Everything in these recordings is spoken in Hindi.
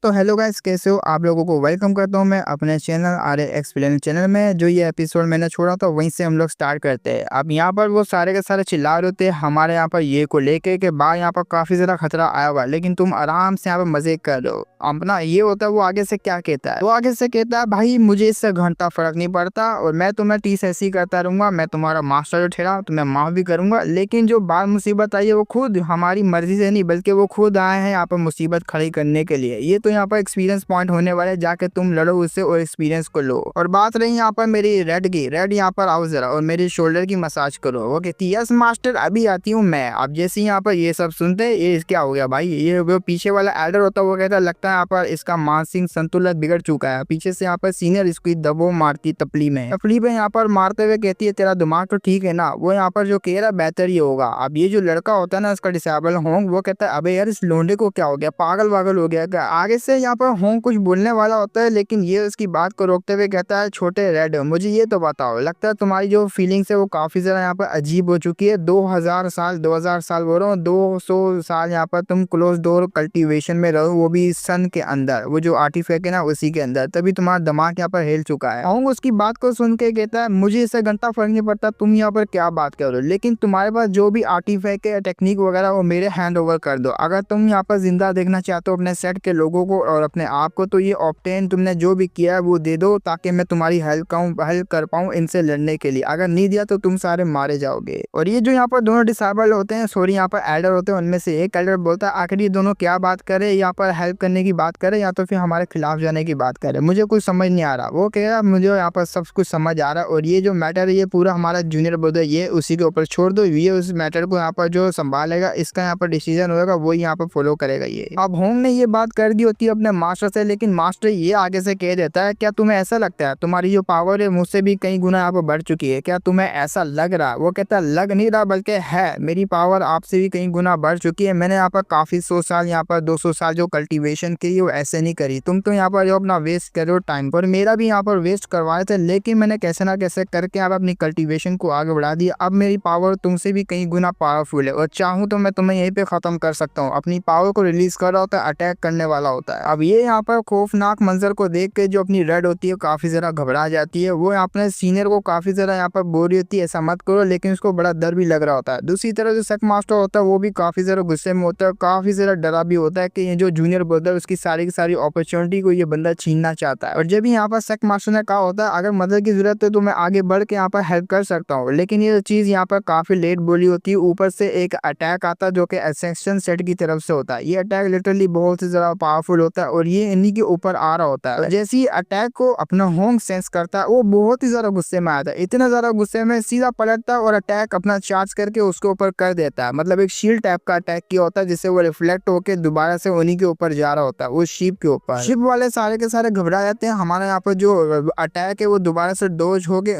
तो हेलो गाइस, कैसे हो आप लोगों को वेलकम करता हूं मैं अपने चैनल आर्य एक्सप्लेन चैनल में। जो ये एपिसोड मैंने छोड़ा था वहीं से हम लोग स्टार्ट करते हैं। अब यहाँ पर वो सारे के सारे चिल्ला रहे थे हमारे यहाँ पर ये को लेके के बाद यहाँ पर काफी ज्यादा खतरा आया हुआ है, लेकिन तुम आराम से यहाँ पर मजे कर रहे हो। अपना ये होता है वो आगे से क्या कहता है, वो आगे से कहता है भाई मुझे इससे घंटा फर्क नहीं पड़ता और मैं तुम्हें टीस ऐसी करता रहूंगा, मैं तुम्हारा मास्टर जो ठहरा तुम्हें माफ भी करूंगा। लेकिन जो बात मुसीबत आई है वो खुद हमारी मर्जी से नहीं बल्कि वो खुद आए हैं यहाँ पर मुसीबत खड़ी करने के लिए। ये तो यहाँ पर एक्सपीरियंस पॉइंट होने वाले, जाके तुम लड़ो उससे और एक्सपीरियंस को लो। और बात रही यहाँ पर मेरी रेड की, रेड यहाँ पर आओ जरा और मेरी शोल्डर की मसाज करो। वो कहती यस मास्टर अभी आती हूँ मैं। अब जैसे यहाँ पर ये सब सुनते हैं ये क्या हो गया भाई, ये वो पीछे वाला एल्डर होता है वो कहता लगता है यहाँ पर इसका मानसिक संतुलन बिगड़ चुका है। पीछे से यहाँ पर सीनियर इसकी दबो मारती तपली में यहाँ पर मारते हुए कहती है तेरा दिमाग तो ठीक है ना। वो यहाँ पर जो कह रहा बेहतर ही होगा। अब ये जो लड़का होता है ना इसका डिसेबल होंग, वो कहता है अबे यार इस लोंडे को क्या हो गया, पागल वागल हो गया क्या। आगे से यहाँ पर होंग कुछ बोलने वाला होता है लेकिन ये उसकी बात को रोकते हुए कहता है छोटे रेड मुझे ये तो बताओ, लगता है तुम्हारी जो फीलिंग्स है वो काफी ज्यादा यहाँ पर अजीब हो चुकी है। 2000 साल बोल रहा हूँ, 200 साल यहाँ पर तुम क्लोज डोर कल्टीवेशन में रहो, वो भी सन के अंदर, वो जो आर्टिफैक्ट है ना उसी के अंदर, तभी तुम्हारा दिमाग यहाँ पर हिल चुका है। होंग उसकी बात को सुन के कहता है मुझे इससे घंटा फर्क नहीं पड़ता तुम यहाँ पर क्या बात कर रहे हो, लेकिन तुम्हारे पास जो भी आर्टिफैक्ट है टेक्निक वगैरह वो मेरे हैंड ओवर कर दो। अगर तुम यहाँ पर जिंदा देखना चाहते हो अपने सेट के लोगों को और अपने आप को, तो ये ऑब्टेन तुमने जो भी किया है वो दे दो ताकि मैं तुम्हारी हेल्प कर पाऊँ इनसे लड़ने के लिए। अगर नहीं दिया तो तुम सारे मारे जाओगे। और ये जो यहाँ पर दोनों डिसेबल होते हैं, सॉरी यहाँ पर एल्डर होते हैं, उनमें से एक एल्डर बोलता है आखिर ये दोनों क्या बात करे, यहाँ पर हेल्प करने की बात करे या तो फिर हमारे खिलाफ जाने की बात करे, मुझे कुछ समझ नहीं आ रहा। वो कह रहा मुझे यहाँ पर सब कुछ समझ आ रहा है और ये जो मैटर है ये पूरा हमारा जूनियर ब्रदर ये उसी के ऊपर छोड़ दो, ये उस मैटर को यहाँ पर जो संभालेगा, इसका यहाँ पर डिसीजन होगा वो यहाँ पर फॉलो करेगा। ये अब होंग ने ये बात कर दी होती है अपने मास्टर से, लेकिन मास्टर ये आगे से कह देता है क्या तुम्हें ऐसा लगता है तुम्हारी जो पावर है मुझसे भी कई गुना यहाँ पर बढ़ चुकी है, क्या तुम्हें ऐसा लग रहा। वो कहता है लग नहीं रहा बल्कि है, मेरी पावर आपसे भी कई गुना बढ़ चुकी है। मैंने यहाँ पर काफी 100 साल यहाँ पर 200 साल जो कल्टीवेशन की वो ऐसे नहीं करी, तुम तो यहाँ पर जो अपना वेस्ट करो टाइम पर, मेरा भी यहाँ पर वेस्ट करवाए थे, लेकिन मैंने कैसे ना कैसे करके आप अपनी कल्टीवेशन को आगे बढ़ा दिया। अब मेरी पावर तुमसे भी कई गुना पावरफुल है और चाहूँ तो मैं तुम्हें यहीं पे खत्म कर सकता हूँ। अपनी पावर को रिलीज कर रहा होता है, अटैक करने वाला होता है। अब ये यहाँ पर खौफनाक मंजर को देख के जो अपनी रेड होती है काफी ज्यादा घबरा जाती है। वो अपने सीनियर को काफी ज्यादा यहाँ पर बोल रही होती है ऐसा मत करो, लेकिन उसको बड़ा डर भी लग रहा होता है। दूसरी तरफ जो सेक मास्टर होता है वो भी काफी ज्यादा गुस्से में होता है, काफी ज्यादा डरा भी होता है कि ये जो जूनियर ब्रदर उसकी सारी की सारी अपॉर्चुनिटी को ये बंदा छीनना चाहता है। और जब यहाँ पर सेक मास्टर ने कहा होता है अगर मदद की जरूरत है तो मैं आगे बढ़ के यहाँ पर हेल्प कर सकता हूँ, लेकिन ये चीज यहाँ पर काफी लेट बोली होती है। ऊपर से एक अटैक आता है जो कि एसेक्शन सेट की तरफ से होता है। ये अटैक लिटरली बहुत ही ज्यादा पावरफुल होता है और ये इन्हीं के ऊपर आ रहा होता है। जैसे ही अटैक को अपना होंग सेंस करता है वो बहुत ही ज्यादा गुस्से में आता है, इतना ज्यादा गुस्से में सीधा पलटता है और अटैक अपना चार्ज करके उसके ऊपर कर देता है। मतलब एक शील्ड टाइप का अटैक किया होता है जिससे वो रिफ्लेक्ट होकर दोबारा से उन्हीं के ऊपर जा रहा होता है, उस शिप के ऊपर। शिप वाले सारे के सारे घबरा जाते हैं, हमारा यहाँ पर जो अटैक है वो दोबारा से डोज होके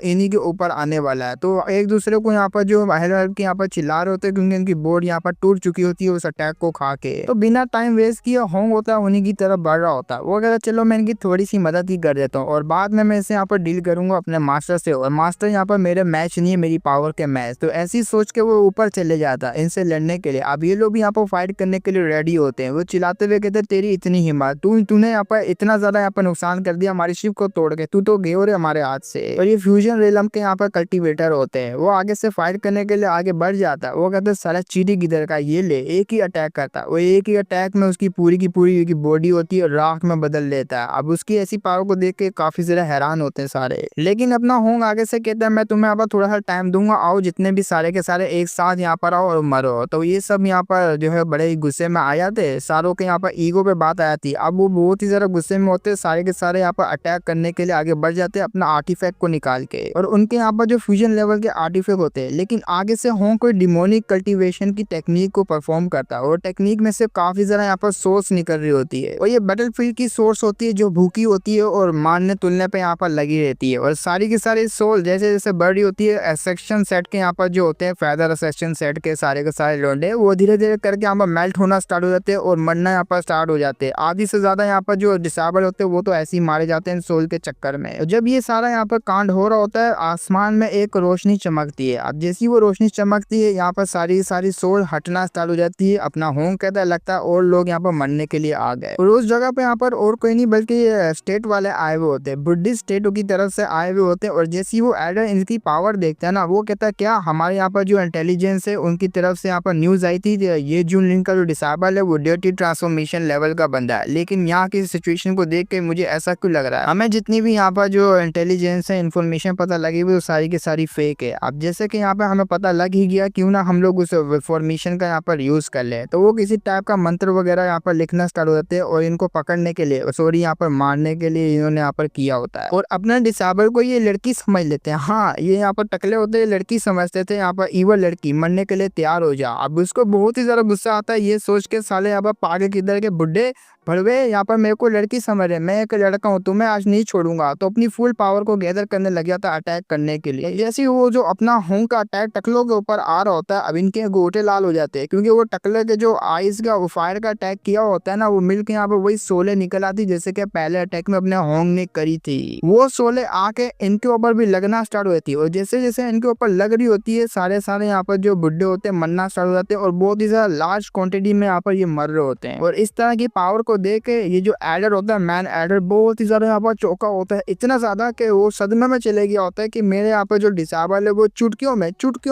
इन्हीं के ऊपर आने वाला है। तो एक दूसरे को यहाँ पर जो हेल्प के यहाँ पर चिल्ला रहे होते हैं क्योंकि उनकी बोर्ड यहाँ पर टूट चुकी होती है उस अटैक को खा के। तो बिना टाइम वेस्ट किए होंग होता है उन्हीं की तरफ बढ़ रहा होता है। वो कहता चलो मैं इनकी थोड़ी सी मदद ही कर देता हूँ और बाद में मैं इसे यहाँ पर डील करूंगा अपने मास्टर से, और मास्टर यहाँ पर मेरे मैच नहीं है मेरी पावर के मैच। तो ऐसी सोच के वो ऊपर चले जाता है इनसे लड़ने के लिए। अब ये लोग भी यहाँ पर फाइट करने के लिए रेडी होते हैं। वो चिल्लाते हुए कहते तेरी इतनी हिम्मत, तूने यहाँ पर इतना ज्यादा यहाँ पर नुकसान कर दिया हमारी शिप को तोड़ के, तू तो गए हो रे हमारे हाथ से। और ये फ्यूजन रेलम के यहाँ पर कल्टीवेटर होते हैं, वो आगे से फाइट करने के लिए आगे बढ़ जाता है। वो कहते सारा चीटी किधर का, ये ले एक ही अटैक करता है। वो एक ही अटैक में उसकी पूरी की पूरी बॉडी होती है राख में बदल लेता है। अब उसकी ऐसी पावर को देख के काफी ज्यादा हैरान होते हैं सारे, लेकिन अपना होंग आगे से कहता है मैं तुम्हें अब थोड़ा सा टाइम दूंगा, आओ जितने भी सारे के सारे एक साथ यहाँ पर आओ और मरो। तो ये सब यहाँ पर जो है बड़े गुस्से में आ जाते, सारों के यहाँ पर ईगो पे बात आ जाती। अब वो बहुत ही ज्यादा गुस्से में होते, सारे के सारे यहाँ पर अटैक करने के लिए आगे बढ़ जाते अपना आर्टिफैक्ट को निकाल के। और उनके यहाँ पर जो फ्यूजन लेवल के आर्टिफैक्ट होते हैं, लेकिन आगे से होंग कोई डिमोनिक कल्टीवेशन की टेक्निक को परफॉर्म करता है और टेक्निक में से काफी ज्यादा यहाँ पर सोर्स निकल रही होती है। और ये बैटलफील्ड की सोर्स होती है जो भूखी होती है और मारने तुलने पे यहाँ पर लगी रहती है। और सारी की सारी सोल जैसे जैसे बढ़ रही होती है, एसेक्शन सेट के यहाँ पर जो होते हैं फेदर एसेक्शन सेट के सारे लोंडे वो धीरे धीरे करके यहाँ पर मेल्ट होना स्टार्ट हो जाते हैं और मरना यहाँ पर स्टार्ट हो जाते हैं। आधी से ज्यादा यहाँ पर जो डिसेबल होते हैं वो तो ऐसे ही मारे जाते हैं सोल के चक्कर में। जब ये सारा यहाँ पर कांड हो रहा होता है आसमान में एक रोशनी चमकती है। अब जैसी वो रोशनी चमकती है यहाँ पर सारी सोल हटना स्टार्ट हो जाती है। अपना होंग कहता है लगता है और लोग यहाँ पर मरने के लिए लिए आ गए। और उस जगह पे यहाँ पर और कोई नहीं बल्कि ये स्टेट वाले आए हुए होते हैं, बुद्धिस्ट स्टेट की तरफ से आए हुए होते हैं। और जैसे ही वो एडर इनकी पावर देखता है ना, वो कहता है क्या हमारे यहाँ पर जो इंटेलिजेंस है उनकी तरफ से यहाँ पर न्यूज आई थी, ये जून लिंक का जो डिसेबल है वो डर्टी ट्रांसफॉर्मेशन लेवल का बंदा है। लेकिन यहाँ की सिचुएशन को देख के मुझे ऐसा क्यों लग रहा है, हमें जितनी भी यहाँ पर जो इंटेलिजेंस है इन्फॉर्मेशन पता लगी हुई वो सारी की सारी फेक है। अब जैसे कि यहाँ पे हमें पता लग ही गया, क्यों ना हम लोग उस इंफॉर्मेशन का यहाँ पर यूज कर ले। तो वो किसी टाइप का मंत्र वगैरह यहाँ पर लिखना स्टार्ट हो जाते हैं और इनको पकड़ने के लिए, सॉरी यहाँ पर मारने के लिए इन्होंने यहाँ पर किया होता है। और अपना डिसेबल को ये लड़की समझ लेते हैं। हाँ, ये यहाँ पर टकले होते हैं, लड़की समझते थे, यहाँ पर ईवल लड़की, मरने के लिए तैयार हो जा। अब उसको बहुत ही ज्यादा गुस्सा आता है ये सोच के, साले यहाँ पर पागल किधर के बुड्ढे भड़वे यहाँ पर मेरे को लड़की समझ रहे, मैं एक लड़का हूँ, तुम्हें आज नहीं छोड़ूंगा। तो अपनी फुल पावर को गैदर करने लग गया था अटैक करने के लिए। जैसे वो जो अपना होंग का अटैक टकलों के ऊपर आ रहा होता है, अब इनके गोटे लाल हो जाते हैं, क्योंकि वो टकले के जो आइस का वो फायर का अटैक किया होता है ना, वो मिलकर यहाँ पर वही सोले निकल आती जैसे कि पहले अटैक में अपने होंग ने करी थी। वो सोले आके इनके ऊपर भी लगना स्टार्ट हो जाती है। और जैसे जैसे इनके ऊपर लग रही होती है, सारे यहाँ पर जो बुड्ढे होते हैं मरना स्टार्ट हो जाते हैं और बहुत ही ज्यादा लार्ज क्वांटिटी में यहाँ पर ये मर रहे होते हैं। और इस तरह की पावर को देख के ये जो एडर होता है, मैन एडर, बहुत ही ज्यादा यहाँ पर चौका होता है, इतना ज्यादा कि वो सदमे में चले गया होता है कि मेरे यहाँ पर जो डिसेबल है वो चुटकियों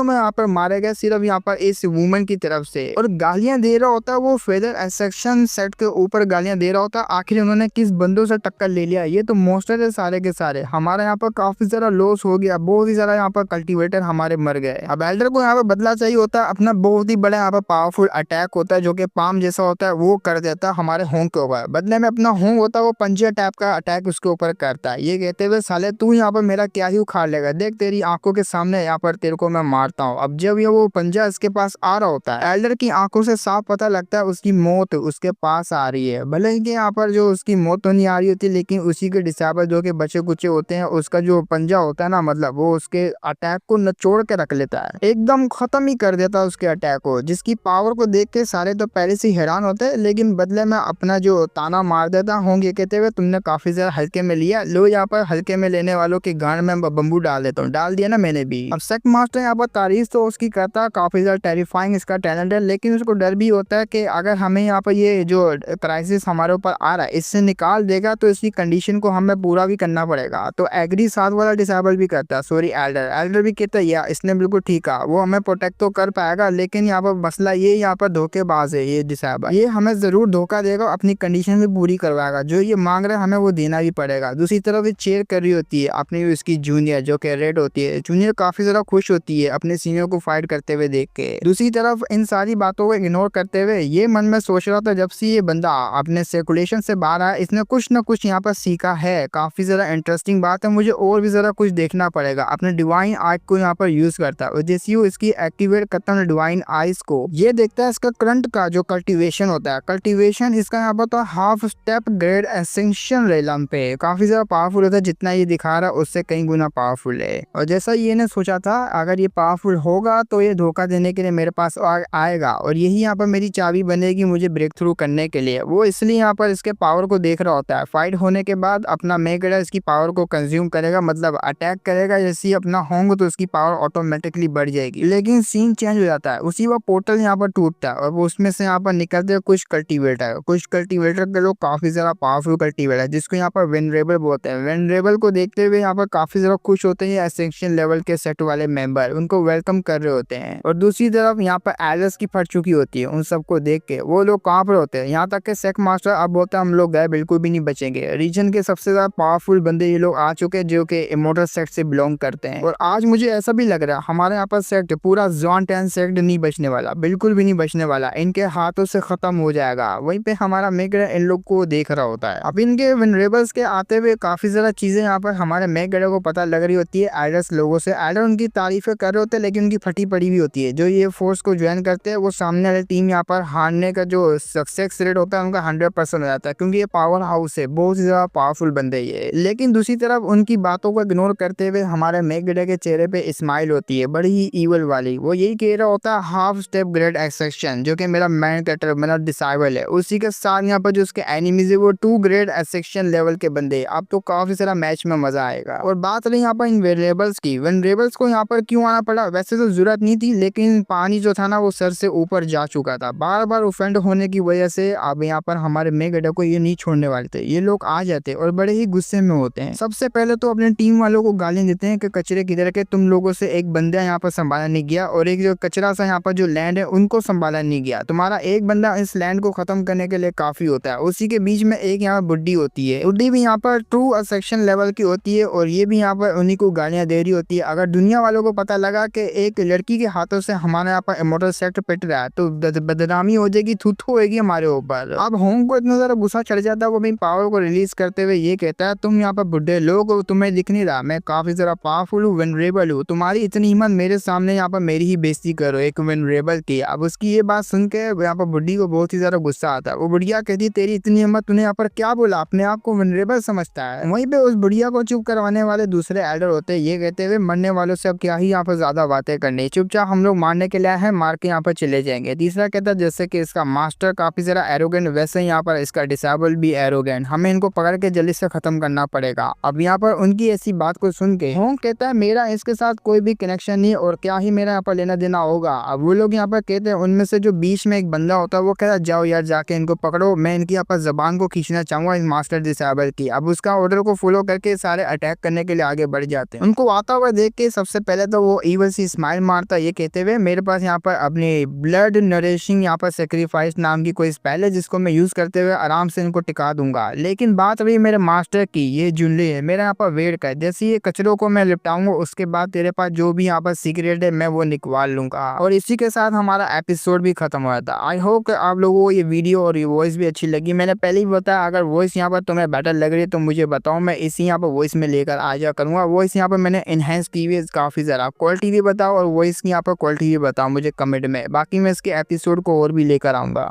में यहाँ पर मारे गए, सिर्फ यहाँ पर इस वुमन की तरफ से। और गालियां दे रहा होता है वो फेदर एक्सेक्शन सेट के ऊपर गालियां दे रहा होता है। आखिर उन्होंने किस बंदों से टक्कर ले लिया, ये तो मोस्टर है सारे के सारे। हमारे यहाँ पर काफी ज्यादा लॉस हो गया, बहुत ही ज्यादा यहाँ पर कल्टिवेटर हमारे मर गए। अब एल्डर को यहाँ पर बदला चाहिए होता है, अपना बहुत ही बड़ा यहाँ पर पावरफुल अटैक होता है जो कि पाम जैसा होता है, वो कर देता है हमारे होंग के ऊपर। बदले में अपना होंग होता है वो पंजे टाइप का अटैक उसके ऊपर करता है, ये कहते हुए साले तू यहाँ पर मेरा क्या ही उखाड़ लेगा, देख तेरी आंखों के सामने यहाँ पर तेरे को मैं मारता हूँ। अब जब ये वो पंजा इसके पास आ रहा होता है, एल्डर की आंखों से साफ पता लगता है उसकी मौत उसके पास आ रही है। भले ही यहाँ पर जो उसकी मौत तो नहीं आ रही होती, लेकिन उसी के डिसेबल जो के बचे कुचे होते हैं, उसका जो पंजा होता है ना, मतलब वो उसके अटैक को नचोड़ के रख लेता है, एकदम खत्म ही कर देता है उसके अटैक को। जिसकी पावर को देख के सारे तो पहले से हैरान होते हैं, लेकिन बदले में अपना जो ताना मार देता होंगे कहते हुए तुमने काफी ज्यादा हल्के में लिया, लो यहाँ पर हल्के में लेने वालों के गांड में बम्बू डाल देता हूँ, डाल दिया ना मैंने भी। अब सेक मास्टर यहाँ पर तारीफ तो उसकी करता है, काफी ज्यादा टेरिफाइंग इसका टैलेंट है, लेकिन उसको डर भी होता है कि अगर हमें यहाँ पर ये जो क्राइसिस हमारे ऊपर आ रहा है इससे निकाल देगा तो इसकी कंडीशन को हमें पूरा भी करना पड़ेगा। तो एग्री साथ वाला डिसेबल भी करता है, सॉरी एल्डर भी कहता है या इसने बिल्कुल ठीक कहा, वो हमें प्रोटेक्ट तो कर पाएगा, लेकिन यहाँ पर मसला ये यहाँ पर धोखेबाज है ये डिसेबल, ये हमें जरूर धोखा देगा, अपनी कंडीशन भी पूरी करवाएगा, जो ये मांग रहे हैं हमें वो देना भी पड़ेगा। दूसरी तरफ ये चेयर कर रही होती है अपनी उसकी जूनियर जो कि रेड होती है, जूनियर काफी ज्यादा खुश होती है अपने सीनियर को फाइट करते हुए देख के। दूसरी तरफ इन सारी बातों को इग्नोर करते हुए ये मन में सोच रहा था, जब से ये बंदा अपने सर्कुलेशन से बाहर आया इसने कुछ न कुछ यहाँ पर सीखा है, काफी ज्यादा इंटरेस्टिंग बात है, मुझे और भी ज्यादा कुछ देखना पड़ेगा। अपने डिवाइन आर्ट को यहाँ पर यूज करता है और जैसे ही इसकी एक्टिवेट करता है डिवाइन आइज को, ये देखता है इसका करंट का जो कल्टीवेशन होता है, कल्टीवेशन इसका यहाँ पर तो हाफ स्टेप ग्रेड एसेंशियल रेलम पे काफी ज्यादा पावरफुल होता है, जितना ये दिखा रहा है उससे कई गुना पावरफुल है। और जैसा ये ने सोचा था अगर ये पावरफुल होगा तो ये धोखा देने के लिए मेरे पास आएगा और यही यहाँ पर मेरी चाबी बनेगी मुझे ब्रेक थ्रू करने के लिए। वो इसलिए यहाँ पर इसके पावर को देख रहा होता है। फाइट होने के बाद अपना मेगेडा इसकी पावर को कंज्यूम करेगा, मतलब अटैक करेगा, जैसे ही अपना होंगे तो उसकी पावर ऑटोमेटिकली बढ़ जाएगी। लेकिन सीन चेंज हो जाता है, उसी वक्त पोर्टल यहाँ पर टूटता है और वो उसमें से यहाँ पर निकलते हैं कुछ कल्टीवेटर के लोग काफी ज्यादा पावरफुल कल्टीवेटर जिसको यहाँ पर वेनरेबल बोलते हैं। वेनरेबल को देखते हुए यहाँ पर काफी ज्यादा खुश होते हैं एसेंशियल लेवल के सेट वाले मेंबर, उनको वेलकम कर रहे होते हैं। और दूसरी तरफ यहाँ पर एलिस की फट चुकी होती है, उन सबको देख के वो लोग कांप रहे होते हैं, यहाँ तक के सेक मास्टर अब बोलता है हम लोग गए बिल्कुल भी नहीं बचेंगे। रीजन के सबसे ज्यादा पावरफुल बंदे ये लोग आ चुके हैं जो कि इमोर्टल सेक्ट से बिलोंग करते हैं। और आज मुझे ऐसा भी लग रहा है हमारे यहाँ पर सेक्ट पूरा जॉन 10 सेक्ट नहीं बचने वाला, बिल्कुल भी नहीं बचने वाला, इनके हाथों से खत्म हो जाएगा। वहीं पे हमारा मेगरा इन लोग को देख रहा होता है। अब इनके वेनरेबल्स के आते हुए काफी ज्यादा चीजें यहाँ पर हमारे मेगरा को पता लग रही होती है एडर्स लोगों से। एडर उनकी तारीफें कर रहे होते हैं लेकिन उनकी फटी पड़ी हुई होती है। जो ये फोर्स को ज्वाइन करते हैं वो सामने वाली टीम यहाँ पर हारने का जो सक्सेस रेट होता है उनका 100% हो जाता है, क्योंकि ये पावर हाउस है, बहुत ही ज्यादा पावरफुल बंदे ये। लेकिन दूसरी तरफ उनकी बातों को इग्नोर करते हुए हमारे मेगरा के चेहरे पे स्माइल होती है बड़ी ही ईवल वाली। वो यही कह रहा होता है हाफ स्टेप ग्रेड एक्सेक्शन जो कि मेरा मैन कैरेक्टर मेरा डिसेबल है, उसी के साथ बाद यहाँ पर जो उसके एनिमीज है वो 2 ग्रेड सेक्शन लेवल के बंदे, अब तो काफी सारा मैच में मजा आएगा। और बात रही यहाँ पर इन वेरिएबल्स की, वेरिएबल्स को यहाँ पर क्यों आना पड़ा, वैसे तो जरूरत नहीं थी, लेकिन पानी जो था ना वो सर से ऊपर जा चुका था, बार बार ऑफेंड होने की वजह से अब यहाँ पर हमारे मेगेडा को ये नहीं छोड़ने वाले थे। ये लोग आ जाते और बड़े ही गुस्से में होते हैं। सबसे पहले तो अपने टीम वालों को गाली देते हैं कि कचरे किधर के, तुम लोगों से एक बंदा यहाँ पर संभाला नहीं गया और एक जो कचरा सा यहाँ पर जो लैंड है उनको संभाला नहीं गया। तुम्हारा एक बंदा इस लैंड को खत्म करने के लिए काफी होता है। उसी के बीच में एक यहाँ बुड्ढी होती है, बुड्ढी भी यहाँ पर ट्रू सेक्शन लेवल की होती है और ये भी यहाँ पर उन्हीं को गालियां दे रही होती है। अगर दुनिया वालों को पता लगा कि एक लड़की के हाथों से हमारे यहाँ पर इमोर्टल सेक्टर पिट रहा है तो बदनामी हो जाएगी, थूथू होगी हमारे ऊपर। अब होंग को इतना ज्यादा गुस्सा चढ़ जाता है, वो अपनी पावर को रिलीज करते हुए ये कहता है, तुम यहाँ पर बुढ़े लोग हो, तुम्हें दिख नहीं रहा मैं काफी ज्यादा पावरफुल हूँ, वेनरेबल हूँ, तुम्हारी इतनी हिम्मत मेरे सामने यहाँ पर मेरी ही बेइज्जती करो एक वेनरेबल की। अब उसकी ये बात सुन के यहाँ पर बुढ़ी को बहुत ही ज्यादा गुस्सा आता है। वो बुढ़िया कहती है, तेरी इतनी हिम्मत, तूने यहाँ पर क्या बोला, अपने आप को वेनरेबल समझता है। वहीं पे उस बुढ़िया को चुप करवाने वाले दूसरे एल्डर होते हैं, ये कहते हुए मरने वालों से अब क्या ही यहाँ पर ज्यादा बातें करनी, चुपचाप हम लोग मारने के लिए हैं, मार के यहाँ पर चले जाएंगे। तीसरा कहता है, जैसे कि इसका मास्टर काफी ज्यादा एरोगेंट, वैसे यहाँ पर इसका डिसेबल भी एरोगेंट, हमें इनको पकड़ के जल्दी से खत्म करना पड़ेगा। अब यहाँ पर उनकी ऐसी बात को सुन के होंग कहता है, मेरा इसके साथ कोई भी कनेक्शन नहीं और क्या ही मेरा यहाँ पर लेना देना होगा। अब वो लोग यहाँ पर कहते हैं, उनमें से जो बीच में एक बंदा होता है वो कहता है, जाओ यार जाके इनको पकड़ो, मैं इनकी यहाँ पर जबान को खींचना चाहूंगा इस मास्टर डिसेबल की। अब उसका ऑर्डर को फॉलो करके सारे अटैक करने के लिए आगे बढ़ जाते हैं। उनको आता हुआ देख के सबसे पहले तो वो ईवल सी स्माइल मारता है, ये कहते हुए मेरे पास यहाँ पर अपनी ब्लड नरिशिंग यहाँ पर सेक्रीफाइस नाम की कोई स्पेल है जिसको मैं यूज करते हुए आराम से इनको टिका दूंगा। लेकिन बात रही मेरे मास्टर की, ये जुनली है, मेरा यहाँ पर वेट कर, जैसे ये कचरों को मैं लिपटाऊंगा उसके बाद तेरे पास जो भी यहाँ पर सीक्रेट है मैं वो निकाल लूंगा। और इसी के साथ हमारा एपिसोड भी खत्म हो जाता। आई होप आप लोगों को ये वीडियो और ये वॉइस भी अच्छी लगी। मैंने पहले ही बताया, अगर वॉइस यहाँ पर तुम्हें बेटर लग रही है तो मुझे बताओ, मैं इसी यहाँ पर वॉइस में लेकर आ जा करूंगा। वॉइस यहाँ पर मैंने इनहेंस की हुई है काफी ज्यादा, क्वालिटी भी बताओ और वॉइस की यहाँ पर क्वालिटी भी बताओ मुझे कमेंट में, बाकी मैं इसके एपिसोड को और भी लेकर आऊंगा।